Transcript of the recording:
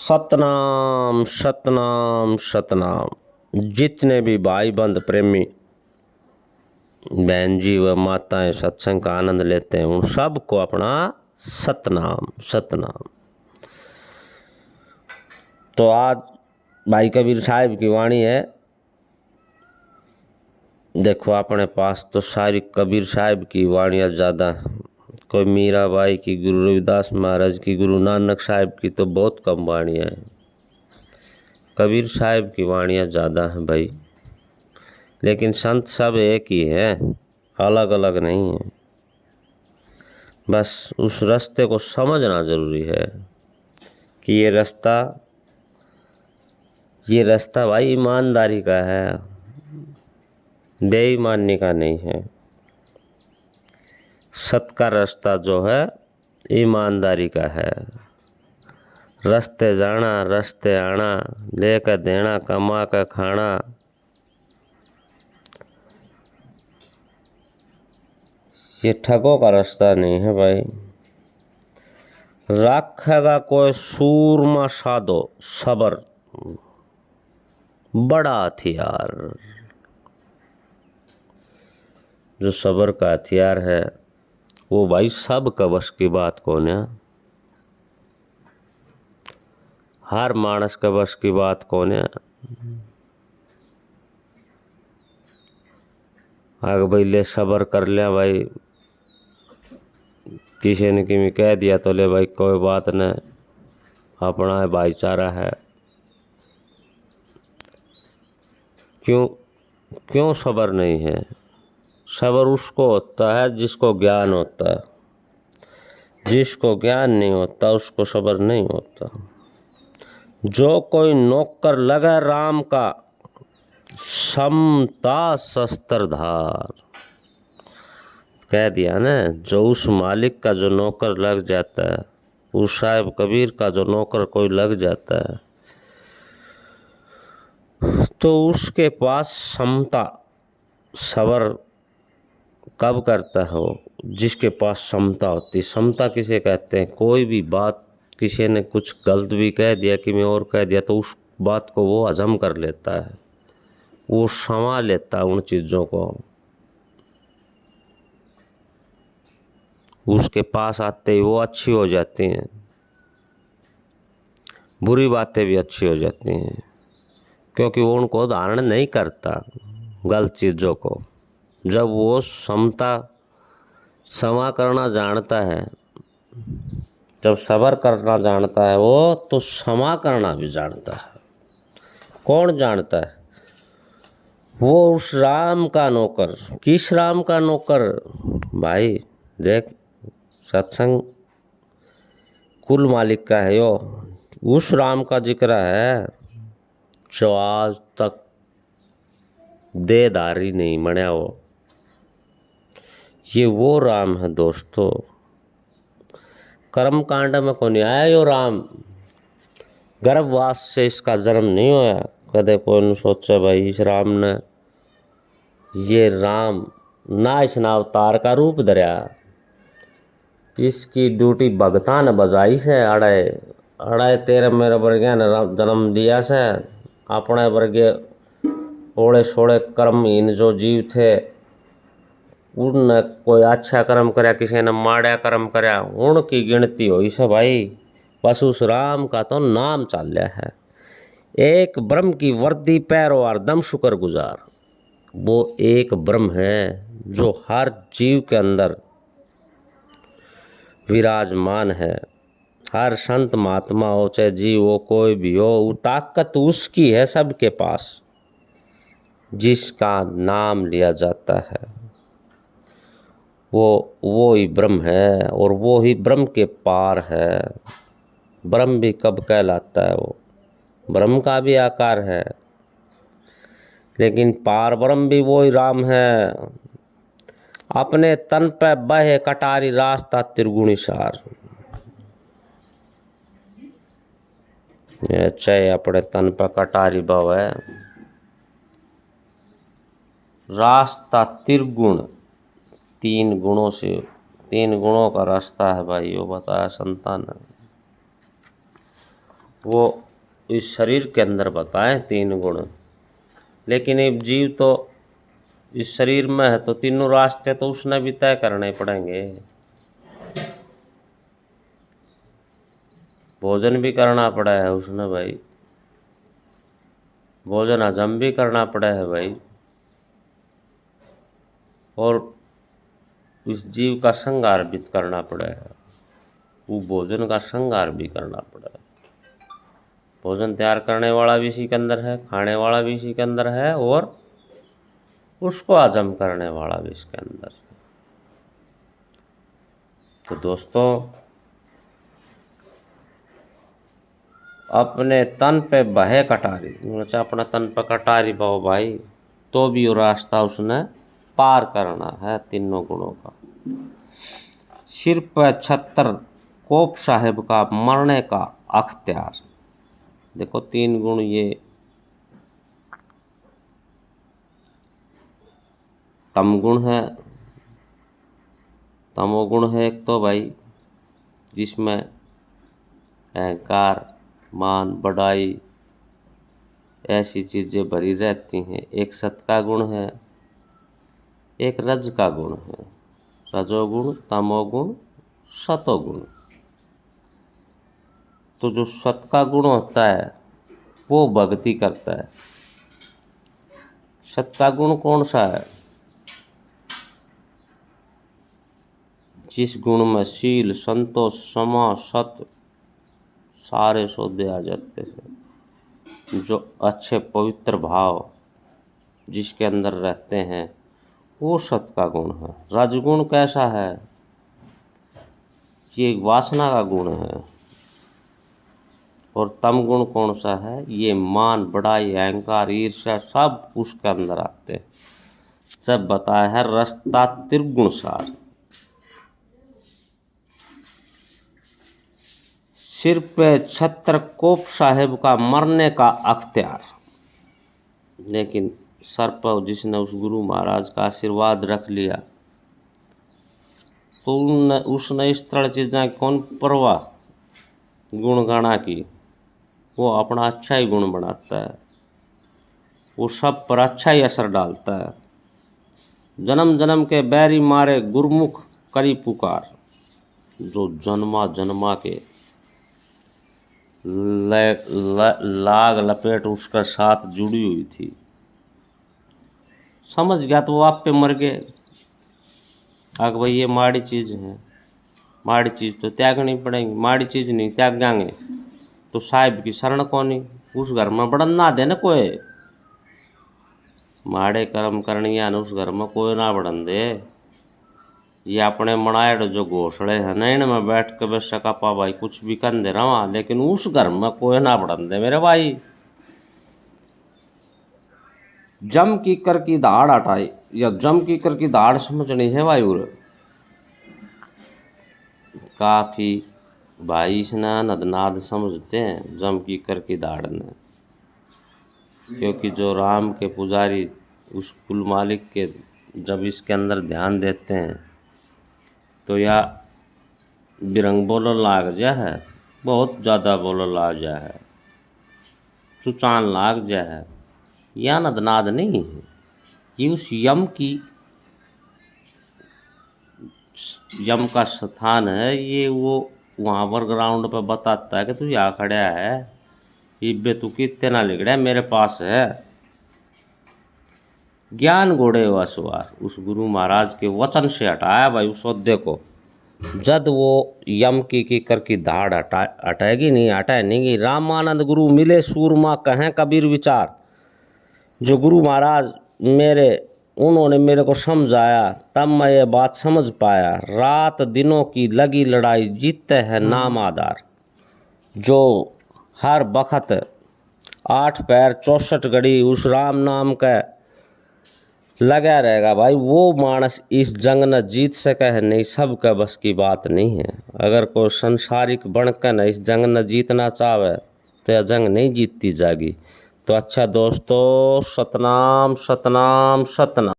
सतनाम सतनाम सतनाम। जितने भी भाई बंद प्रेमी बहन जी व माताएं सत्संग का आनंद लेते हैं उन सबको अपना सतनाम सतनाम। तो आज भाई कबीर साहब की वाणी है। देखो अपने पास तो सारी कबीर साहब की वाणियाँ ज़्यादा हैं। कोई मीराबाई की, गुरु रविदास महाराज की, गुरु नानक साहब की तो बहुत कम वाणियाँ हैं। कबीर साहब की वाणियाँ ज़्यादा हैं भाई, लेकिन संत सब एक ही हैं, अलग अलग नहीं हैं। बस उस रास्ते को समझना ज़रूरी है कि ये रास्ता भाई ईमानदारी का है, बेईमानी का नहीं है। सत का रास्ता जो है ईमानदारी का है। रास्ते जाना रास्ते आना, लेकर देना कमा कर खाना, ये ठगों का रास्ता नहीं है भाई। रखेगा कोई सूरमा साधो सबर, बड़ा हथियार। जो सबर का हथियार है वो भाई सब का बस की बात कौन है। हर मानस का बस की बात कौन है। आगे भाई ले सबर कर लिया भाई, किसी ने कि कह दिया तो ले भाई कोई बात नहीं, अपना है भाईचारा है। क्यों सबर नहीं है। सबर उसको होता है जिसको ज्ञान होता है, जिसको ज्ञान नहीं होता उसको सबर नहीं होता। जो कोई नौकर लगा राम का, समता शस्त्रधार। कह दिया ना, जो उस मालिक का जो नौकर लग जाता है, उस साहिब कबीर का जो नौकर कोई लग जाता है, तो उसके पास समता, सबर कब करता है वो, जिसके पास समता होती। समता किसे कहते हैं, कोई भी बात किसी ने कुछ गलत भी कह दिया कि मैं और कह दिया तो उस बात को वो हजम कर लेता है, वो समा लेता है उन चीज़ों को। उसके पास आते ही वो अच्छी हो जाती हैं, बुरी बातें भी अच्छी हो जाती हैं, क्योंकि वो उनको धारण नहीं करता गलत चीज़ों को। जब वो समा करना जानता है, जब सबर करना जानता है वो, तो क्षमा करना भी जानता है। कौन जानता है, वो उस राम का नौकर। किस राम का नौकर भाई, देख सत्संग कुल मालिक का है यो। उस राम का जिक्र है जो आज तक देहधारी नहीं बना वो। ये वो राम है दोस्तों। कर्म कांड में कौन आया यो राम, गर्भवास से इसका जन्म नहीं होया। कदे कोई ने सोचा भाई इस राम ने, ये राम ना इसने अवतार का रूप धरिया, इसकी ड्यूटी भगता ने बजाई से। अड़े तेरे मेरे वर्गे ने जन्म दिया से। अपने वर्गे ओड़े सोड़े कर्महीन जो जीव थे, उनने कोई अच्छा कर्म करया, किसी ने माड़ा कर्म करया, उनकी गिनती हुई से भाई। बस उस राम का तो नाम चल रहा है। एक ब्रह्म की वर्दी पैरो हरदम शुक्र गुजार। वो एक ब्रह्म है जो हर जीव के अंदर विराजमान है। हर संत महात्मा हो चाहे जीव हो, कोई भी हो, वो ताकत उसकी है सबके पास, जिसका नाम लिया जाता है वो ही ब्रह्म है, और वो ही ब्रह्म के पार है। ब्रह्म भी कब कहलाता है, वो ब्रह्म का भी आकार है, लेकिन पार ब्रह्म भी वो ही राम है। अपने तन पे बहे कटारी रास्ता त्रिगुणी सार। चाहे अपने तन पे कटारी बहे रास्ता त्रिगुण, तीन गुणों से, तीन गुणों का रास्ता है भाई, वो बताया संतान ने। वो इस शरीर के अंदर बताए 3 गुण। लेकिन एक जीव तो इस शरीर में है तो तीनों रास्ते तो उसने भी तय करने पड़ेंगे। भोजन भी करना पड़ा है उसने भाई, भोजन हजम भी करना पड़ा है भाई, और इस जीव का श्रृंगार भी करना पड़ा है, वो भोजन का श्रृंगार भी करना पड़ा है। भोजन तैयार करने वाला भी इसी के अंदर है, खाने वाला भी इसी के अंदर है, और उसको हजम करने वाला भी इसके अंदर है। तो दोस्तों, अपने तन पे बहे कटारी, अच्छा अपना तन पे कटारी बहो भाई, तो भी वो रास्ता उसने पार करना है तीनों गुणों का। सिर पे छत्र कोप साहेब का मरने का अख्तियार। देखो 3 गुण ये तम गुण है, तमोगुण है एक तो भाई, जिसमें अहंकार, मान, बढ़ाई ऐसी चीज़ें भरी रहती हैं। एक सत का गुण है, एक रज का गुण है। रजोगुण, तमोगुण, सतोगुण। तो जो सत का गुण होता है वो भक्ति करता है। सत का गुण कौन सा है? जिस गुण में शील, संतोष, क्षमा, सत सारे सौदे आ जाते हैं, जो अच्छे पवित्र भाव जिसके अंदर रहते हैं, वो सत का गुण है। रजगुण कैसा है? ये वासना का गुण है। और तम गुण कौन सा है? ये मान, बढ़ाई, अहंकार, ईर्ष्या सब उसके अंदर आते हैं। जब बताया है रास्ता त्रिगुण सार। सिर पे छत्र कोप साहेब का मरने का अख्तियार। लेकिन सर पर जिसने उस गुरु महाराज का आशीर्वाद रख लिया तो उसने इस तरह चीज़ें कौन परवाह गुण गाना की। वो अपना अच्छा ही गुण बनाता है, वो सब पर अच्छा ही असर डालता है। जन्म जन्म के बैरी मारे गुरमुख करी पुकार। जो जन्मा जन्मा के लाग लपेट उसका साथ जुड़ी हुई थी, समझ गया तो वो आप पे मर गए। आग भाई ये माड़ी चीज़ है, माड़ी चीज़ तो त्यागनी पड़ेगी, माड़ी चीज़ नहीं त्याग जाएंगे तो साहिब की शरण कौनी, उस घर में बढ़न ना दे न कोई। माड़े कर्म करनिया उस घर में कोई ना बढ़न दे। ये अपने मनाए जो घोसड़े हैं ना, इनमें बैठ के बस सकापा भाई कुछ भी कर दे रहा, लेकिन उस घर में कोई ना बढ़न दे मेरे भाई। जम की कर की दाढ़ हटाई, या जम की कर की दाढ़ समझनी है भाई। काफ़ी भाई स्नान अदनाद समझते हैं जम की कर की दाढ़ ने, क्योंकि जो राम के पुजारी उस कुल मालिक के जब इसके अंदर ध्यान देते हैं तो या बिरंग बोलन लाग जा है, बहुत ज़्यादा बोलन लाग जा है, चुचान लाग जा है, या नदनाद नहीं है। ये उस यम का स्थान है। ये वो वहाँ पर ग्राउंड पर बताता है कि तू यहाँ खड़ा है, इब्बे तू कितना लिगड़ा मेरे पास है। ज्ञान घोड़े हुआ सवार उस गुरु महाराज के वचन से हटाया भाई उस औदे को। जद वो यम की कर की धाड़ हटाएगी नहीं, हटाए नहीं। रामानंद गुरु मिले सूरमा कहें कबीर विचार। जो गुरु महाराज उन्होंने मेरे को समझाया, तब मैं ये बात समझ पाया। रात दिनों की लगी लड़ाई जीतते हैं नाम आधार। जो हर बखत 8 पैर 64 घड़ी उस राम नाम का लगा रहेगा भाई, वो मानस इस जंग न जीत सके है नहीं। सबका बस की बात नहीं है। अगर कोई संसारिक बनकर न इस जंग न जीतना चाहे तो यह जंग नहीं जीतती जाएगी। तो अच्छा दोस्तों, सतनाम सतनाम सतनाम।